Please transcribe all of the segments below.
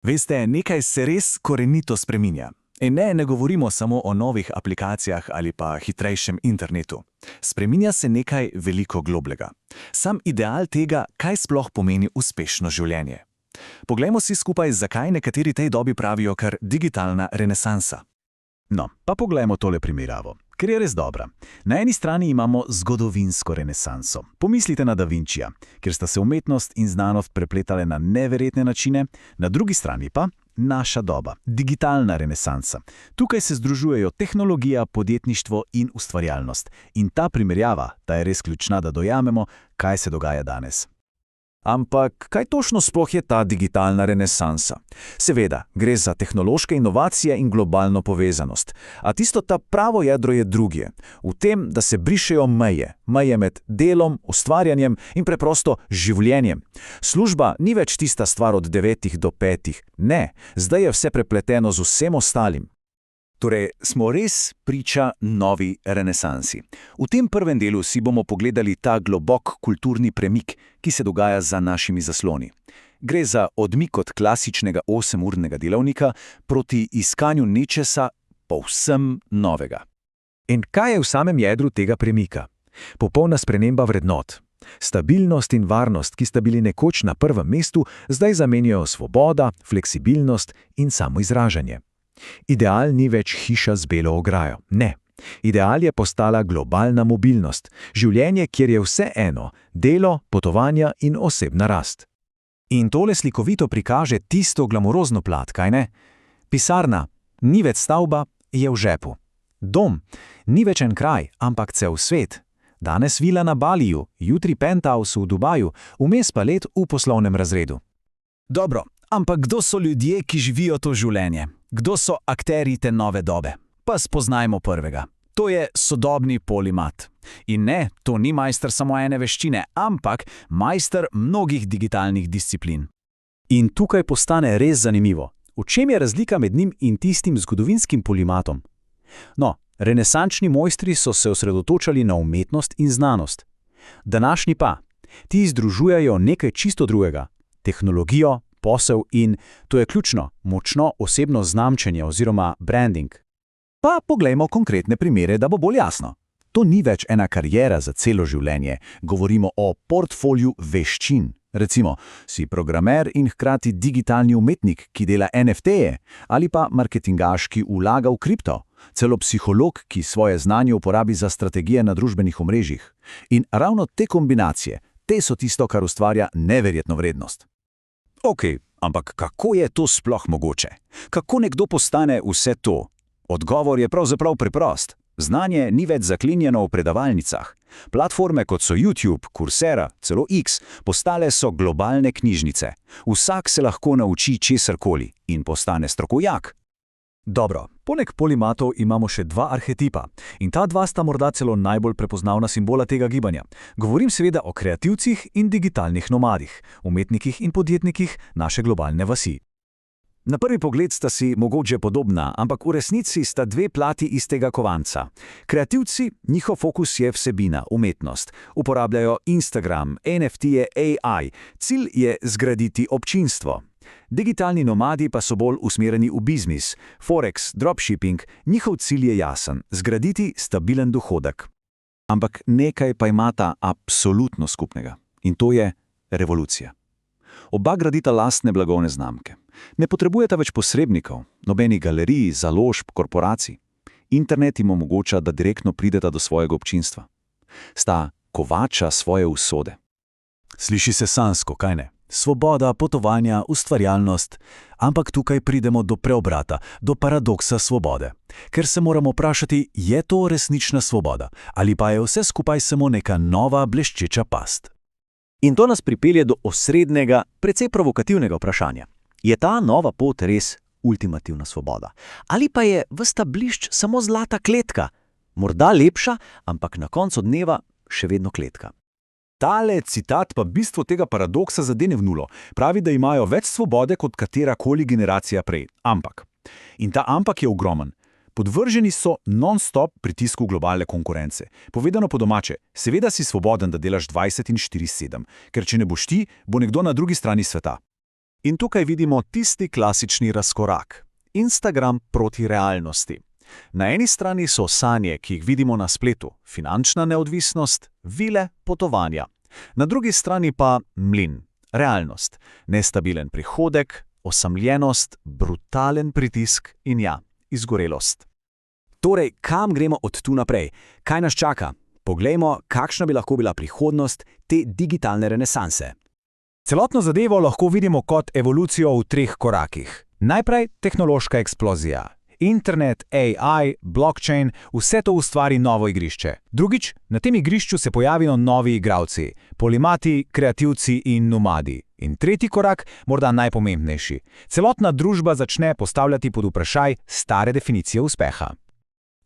Veste, nekaj se res korenito spreminja. In ne govorimo samo o novih aplikacijah ali pa hitrejšem internetu. Spreminja se nekaj veliko globlega. Sam ideal tega, kaj sploh pomeni uspešno življenje. Poglejmo si skupaj, zakaj nekateri tej dobi pravijo kar digitalna renesansa. No, pa poglejmo tole primerjavo, ker je res dobra. Na eni strani imamo zgodovinsko renesanso. Pomislite na Da Vincija, kjer sta se umetnost in znanost prepletale na neverjetne načine, na drugi strani pa naša doba, digitalna renesansa. Tukaj se združujejo tehnologija, podjetništvo in ustvarjalnost. In ta primerjava, ta je res ključna, da dojamemo, kaj se dogaja danes. Ampak kaj točno sploh je ta digitalna renesansa? Seveda, gre za tehnološke inovacije in globalno povezanost. A tisto ta pravo jedro je drugje. V tem, da se brišejo meje. Meje med delom, ustvarjanjem in preprosto življenjem. Služba ni več tista stvar od 9 do 5. Ne, zdaj je vse prepleteno z vsem ostalim. Torej, smo res priča novi renesansi. V tem prvem delu si bomo pogledali ta globok kulturni premik, ki se dogaja za našimi zasloni. Gre za odmik od klasičnega 8-urnega delavnika proti iskanju nečesa povsem novega. In kaj je v samem jedru tega premika? Popolna sprememba vrednot. Stabilnost in varnost, ki sta bili nekoč na prvem mestu, zdaj zamenjajo svoboda, fleksibilnost in samoizražanje. Ideal ni več hiša z belo ograjo. Ne. Ideal je postala globalna mobilnost, življenje, kjer je vse eno, delo, potovanja in osebna rast. In tole slikovito prikaže tisto glamurozno plat, kaj ne? Pisarna, ni več stavba, je v žepu. Dom, ni več en kraj, ampak cel svet. Danes vila na Baliju, jutri penthouse v Dubaju, vmes pa let v poslovnem razredu. Dobro, ampak kdo so ljudje, ki živijo to življenje? Kdo so akterji te nove dobe? Pa spoznajmo prvega. To je sodobni polimat. In ne, to ni majster samo ene veščine, ampak majster mnogih digitalnih disciplin. In tukaj postane res zanimivo. V čem je razlika med njim in tistim zgodovinskim polimatom? No, renesančni mojstri so se osredotočali na umetnost in znanost. Današnji pa, ti združujejo nekaj čisto drugega. Tehnologijo, posel in, to je ključno, močno osebno znamčenje oziroma branding. Pa poglejmo konkretne primere, da bo bolj jasno. To ni več ena kariera za celo življenje, govorimo o portfoliju veščin. Recimo, si programer in hkrati digitalni umetnik, ki dela NFT-je, ali pa marketingaš, ki vlaga v kripto, celo psiholog, ki svoje znanje uporabi za strategije na družbenih omrežjih. In ravno te kombinacije, te so tisto, kar ustvarja neverjetno vrednost. Ok, ampak kako je to sploh mogoče? Kako nekdo postane vse to? Odgovor je pravzaprav preprost. Znanje ni več zaklinjeno v predavalnicah. Platforme kot so YouTube, Coursera, celo X, postale so globalne knjižnice. Vsak se lahko nauči česarkoli in postane strokovnjak. Dobro, poleg polimatov imamo še dva arhetipa. In ta dva sta morda celo najbolj prepoznavna simbola tega gibanja. Govorim seveda o kreativcih in digitalnih nomadih, umetnikih in podjetnikih naše globalne vasi. Na prvi pogled sta si mogoče podobna, ampak v resnici sta dve plati istega kovanca. Kreativci, njihov fokus je vsebina, umetnost. Uporabljajo Instagram, NFT-je, AI. Cilj je zgraditi občinstvo. Digitalni nomadi pa so bolj usmerjeni v biznis, forex, dropshipping, njihov cilj je jasen, zgraditi stabilen dohodek. Ampak nekaj pa imata absolutno skupnega in to je revolucija. Oba gradita lastne blagovne znamke. Ne potrebujeta več posrednikov, nobenih galerij, založb, korporacij. Internet jim omogoča, da direktno prideta do svojega občinstva. Sta kovača svoje usode. Sliši se sanjsko, kaj ne? Svoboda, potovanja, ustvarjalnost, ampak tukaj pridemo do preobrata, do paradoksa svobode. Ker se moramo vprašati, je to resnična svoboda, ali pa je vse skupaj samo neka nova bleščeča past. In to nas pripelje do osrednjega, precej provokativnega vprašanja. Je ta nova pot res ultimativna svoboda? Ali pa je ves ta blišč samo zlata kletka? Morda lepša, ampak na koncu dneva še vedno kletka. Tale citat pa bistvo tega paradoksa zadene v nulo. Pravi, da imajo več svobode kot katerakoli generacija prej. Ampak. In ta ampak je ogromen. Podvrženi so non-stop pritisku globalne konkurence. Povedano po domače, seveda si svoboden, da delaš 20 in 4/7, ker če ne boš ti, bo nekdo na drugi strani sveta. In tukaj vidimo tisti klasični razkorak. Instagram proti realnosti. Na eni strani so sanje, ki jih vidimo na spletu, finančna neodvisnost, vile, potovanja. Na drugi strani pa mlin, realnost, nestabilen prihodek, osamljenost, brutalen pritisk in ja, izgorelost. Torej, kam gremo od tu naprej? Kaj nas čaka? Poglejmo, kakšna bi lahko bila prihodnost te digitalne renesanse. Celotno zadevo lahko vidimo kot evolucijo v 3 korakih. Najprej tehnološka eksplozija. Internet, AI, blockchain, vse to ustvari novo igrišče. Drugič, na tem igrišču se pojavijo novi igralci, polimati, kreativci in nomadi. In tretji korak, morda najpomembnejši. Celotna družba začne postavljati pod vprašaj stare definicije uspeha.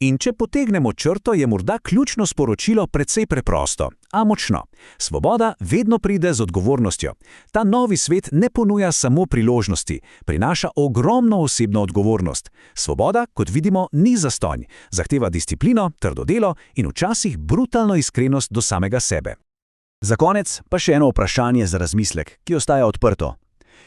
In če potegnemo črto, je morda ključno sporočilo precej preprosto, a močno. Svoboda vedno pride z odgovornostjo. Ta novi svet ne ponuja samo priložnosti, prinaša ogromno osebno odgovornost. Svoboda, kot vidimo, ni zastonj, zahteva disciplino, trdo delo in včasih brutalno iskrenost do samega sebe. Za konec pa še eno vprašanje za razmislek, ki ostaja odprto.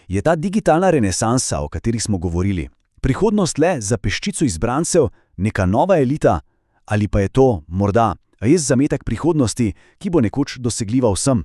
Je ta digitalna renesansa, o kateri smo govorili, prihodnost le za peščico izbrancev, neka nova elita, ali pa je to morda res zametek prihodnosti, ki bo nekoč dosegljiva vsem?